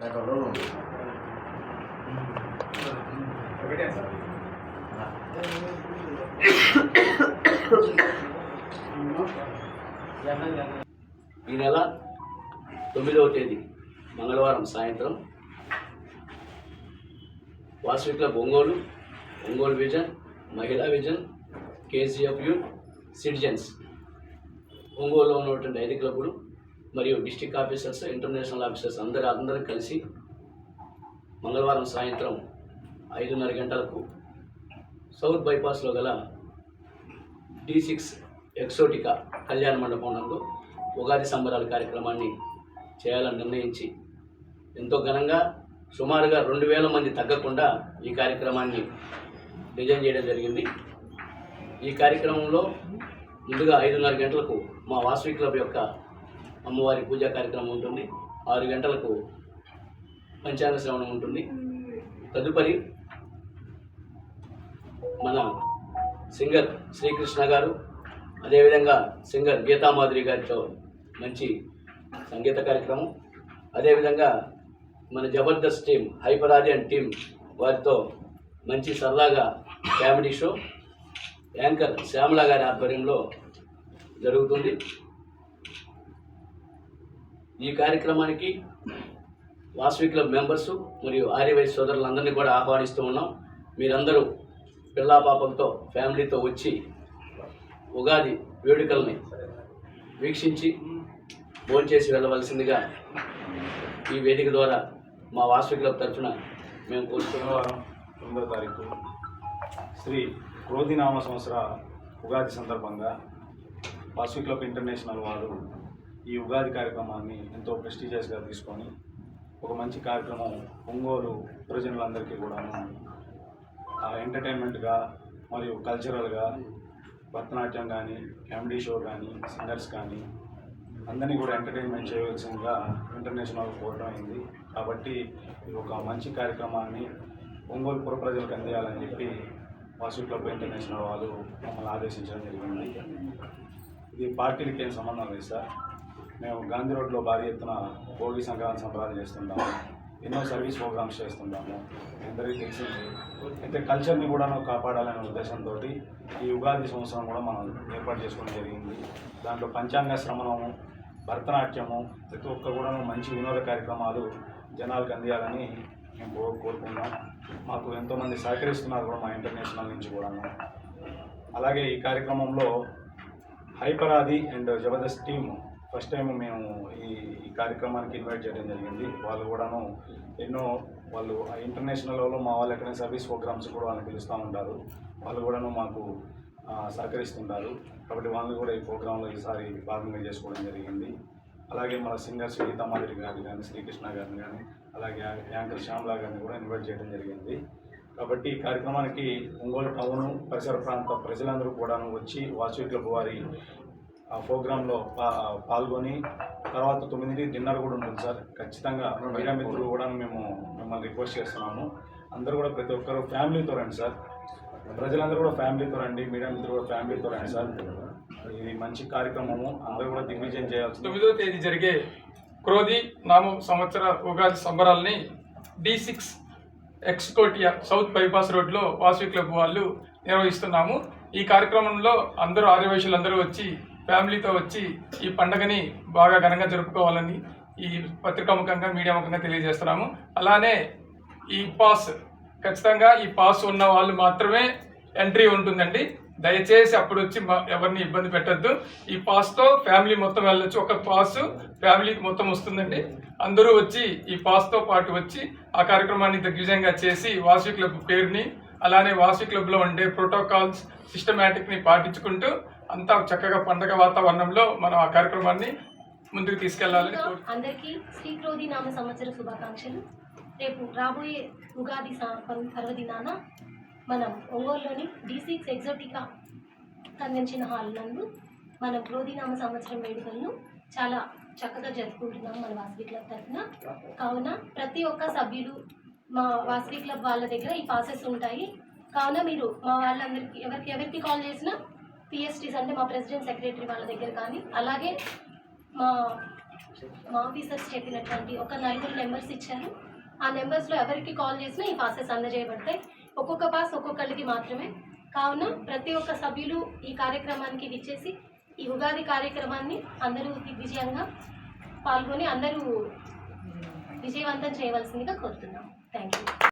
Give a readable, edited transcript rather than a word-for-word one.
ఈ నెల 9వ తేదీ మంగళవారం సాయంత్రం వాసవి క్లబ్ ఒంగోలు విజన్, మహిళా విజన్, కేజీఎఫ్ యూత్, సిటిజన్స్ ఒంగోలులో ఉన్నటువంటి 5 క్లబ్బులు మరియు డిస్ట్రిక్ట్ ఆఫీసర్స్, ఇంటర్నేషనల్ ఆఫీసర్స్ అందరూ కలిసి మంగళవారం సాయంత్రం 5:30 గంటలకు సౌత్ బైపాస్లో గల D6 ఎక్సోటికా కళ్యాణ మండపం నందు ఉగాది సంబరాల కార్యక్రమాన్ని చేయాలని నిర్ణయించి ఎంతో ఘనంగా సుమారుగా 2000 మంది తగ్గకుండా ఈ కార్యక్రమాన్ని డిజైన్ చేయడం జరిగింది. ఈ కార్యక్రమంలో ముందుగా 5:30 గంటలకు మా వాసవి క్లబ్ యొక్క అమ్మవారి పూజా కార్యక్రమం ఉంటుంది. 6 గంటలకు పంచాంగ శ్రవణం ఉంటుంది. తదుపరి మన సింగర్ శ్రీకృష్ణ గారు, అదేవిధంగా సింగర్ గీతామాధురి గారితో మంచి సంగీత కార్యక్రమం, అదేవిధంగా మన Jabardasth team, Hyper Aadi and team వారితో మంచి సరదాగా కామెడీ షో యాంకర్ శ్యామల గారి ఆధ్వర్యంలో జరుగుతుంది. ఈ కార్యక్రమానికి వాసవి క్లబ్ మెంబర్సు మరియు ఆర్యవైశ్య సోదరులందరినీ కూడా ఆహ్వానిస్తూ ఉన్నాం. మీరందరూ పిల్లా పాపలతో ఫ్యామిలీతో వచ్చి ఉగాది వేడుకల్ని వీక్షించి భోంచేసి వెళ్ళవలసిందిగా ఈ వేదిక ద్వారా మా వాసవి క్లబ్ తరఫున మేము కోరుతున్నాం. 9వ తారీఖు శ్రీ క్రోధినామ సంవత్సర ఉగాది సందర్భంగా వాసవి క్లబ్ ఇంటర్నేషనల్ వారు ఈ ఉగాది కార్యక్రమాన్ని ఎంతో ప్రెస్టీజియస్గా తీసుకొని ఒక మంచి కార్యక్రమం ఒంగోలు ప్రజలందరికీ కూడాను ఎంటర్టైన్మెంట్గా మరియు కల్చరల్గా భరతనాట్యం కానీ, కామెడీ షో కానీ, సింగర్స్ కానీ అందరినీ కూడా ఎంటర్టైన్మెంట్ చేయవలసిందిగా ఇంటర్నేషనల్ కోరడం అయింది. కాబట్టి ఇది ఒక మంచి కార్యక్రమాన్ని ఒంగోలు పుర ప్రజలకు అందియాలని చెప్పి వాసవి క్లబ్ ఇంటర్నేషనల్ వాళ్ళు మమ్మల్ని ఆదేశించడం జరిగింది. ఇది పార్టీలకి ఏం సంబంధం లేదు సార్. మేము గాంధీ రోడ్లో భారీ ఎత్తున భోగి సంక్రాంతి సంబరాలు చేస్తుంటాము, ఎన్నో సర్వీస్ ప్రోగ్రామ్స్ చేస్తుంటాము, అందరికీ తెలిసింది. అయితే కల్చర్ని కూడా కాపాడాలనే ఉద్దేశంతో ఈ ఉగాది సంవత్సరం కూడా మనం ఏర్పాటు చేసుకోవడం జరిగింది. దాంట్లో పంచాంగ శ్రవణము, భరతనాట్యము, ప్రతి ఒక్కరు కూడా మంచి వినోద కార్యక్రమాలు జనాలకు అందియాలని మేము కోరుకున్నాం. మాకు ఎంతోమంది సహకరిస్తున్నారు కూడా మా ఇంటర్నేషనల్ నుంచి కూడాను. అలాగే ఈ కార్యక్రమంలో Hyper Aadi and Jabardasth team first time మేము ఈ కార్యక్రమానికి ఇన్వైట్ చేయడం జరిగింది. వాళ్ళు కూడాను వాళ్ళు ఇంటర్నేషనల్ లెవెల్లో మా వాళ్ళు ఎక్కడైనా సర్వీస్ ప్రోగ్రామ్స్ కూడా వాళ్ళని పిలుస్తూ ఉంటారు. వాళ్ళు కూడాను మాకు సహకరిస్తుంటారు. కాబట్టి వాళ్ళు కూడా ఈ ప్రోగ్రాంలో ఈసారి భాగంగా చేసుకోవడం జరిగింది. అలాగే మన సింగర్స్ గీతామాధురి గారిని కానీ, శ్రీకృష్ణ గారిని కానీ, అలాగే యాంకర్ శ్యామల గారిని కూడా ఇన్వైట్ చేయడం జరిగింది. కాబట్టి ఈ కార్యక్రమానికి ఒంగోలు టౌను పరిసర ప్రాంత ప్రజలందరూ కూడాను వచ్చి వాసవి క్లబ్ వారి ప్రోగ్రాంలో పాల్గొని తర్వాత 9కి డిన్నర్ కూడా ఉంటుంది సార్. ఖచ్చితంగా మీడియా మిత్రులు కూడా మేము మిమ్మల్ని రిక్వెస్ట్ చేస్తున్నాము. అందరూ కూడా ప్రతి ఒక్కరు ఫ్యామిలీతో రండి సార్. ప్రజలందరూ కూడా ఫ్యామిలీతో రండి, మీడియా మిత్రులు కూడా ఫ్యామిలీతో రండి సార్. ఇది మంచి కార్యక్రమము, అందరూ కూడా దిగ్విజయం చేయాల్సి. 9వ తేదీ జరిగే క్రోధి నామ సంవత్సర ఉగాది సంబరాల్ని D6 ఎక్స్కోటియా సౌత్ బైపాస్ రోడ్లో వాసవి క్లబ్ వాళ్ళు నిర్వహిస్తున్నాము. ఈ కార్యక్రమంలో అందరూ ఆర్యవైశ్యులందరూ వచ్చి ఫ్యామిలీతో వచ్చి ఈ పండుగని బాగా ఘనంగా జరుపుకోవాలని ఈ పత్రికాముఖంగా మీడియా ముఖంగా తెలియజేస్తున్నాము. అలానే ఈ పాస్ ఖచ్చితంగా ఈ పాస్ ఉన్న వాళ్ళు మాత్రమే ఎంట్రీ ఉంటుందండి. దయచేసి అప్పుడు వచ్చి ఎవరిని ఇబ్బంది పెట్టద్దు. ఈ పాస్తో ఫ్యామిలీ మొత్తం వెళ్ళొచ్చు. ఒక పాస్ ఫ్యామిలీకి మొత్తం వస్తుందండి. అందరూ వచ్చి ఈ పాస్తో పాటు వచ్చి ఆ కార్యక్రమాన్ని దిగ్విజయంగా చేసి వాసవి క్లబ్ పేరుని, అలానే వాసవి క్లబ్లో ఉండే ప్రోటోకాల్స్, సిస్టమేటిక్ని పాటించుకుంటూ అంతా చక్కగా పండగ వాతావరణంలో మనం ఆ కార్యక్రమాన్ని ముందుకు తీసుకెళ్లాలని. అందరికీ శ్రీ క్రోధి నామ సంవత్సర శుభాకాంక్షలు. రేపు రాబోయే ఉగాది పర్వదినాన మనం ఒంగోలులోని D6 ఎగ్జోటికా కన్వెన్షన్ హాల్ నందు మనం క్రోధినామ సంవత్సరం వేడుకలను చాలా చక్కగా జరుపుకుంటున్నాం మన వాసవి క్లబ్ తరఫున. కావున ప్రతి ఒక్క సభ్యులు మా వాసవి క్లబ్ వాళ్ళ దగ్గర ఈ పాసెస్ ఉంటాయి. కావున మీరు మా వాళ్ళందరికీ ఎవరికి కాల్ చేసినా PSTs అంటే మా ప్రెసిడెంట్ సెక్రటరీ వాళ్ళ దగ్గర కానీ, అలాగే మా మా ఆఫీసర్స్ చెప్పినటువంటి ఒక 4 నెంబర్స్ ఇచ్చారు. ఆ నెంబర్స్లో ఎవరికి కాల్ చేసినా ఈ పాసెస్ అందజేయబడతాయి. ఒక్కొక్క పాస్ ఒక్కొక్కరికి మాత్రమే. కావున ప్రతి ఒక్క సభ్యులు ఈ కార్యక్రమానికి విచ్చేసి ఈ ఉగాది కార్యక్రమాన్ని అందరూ దిగ్విజయంగా పాల్గొని అందరూ విజయవంతం చేయవలసిందిగా కోరుతున్నాం. Thank you.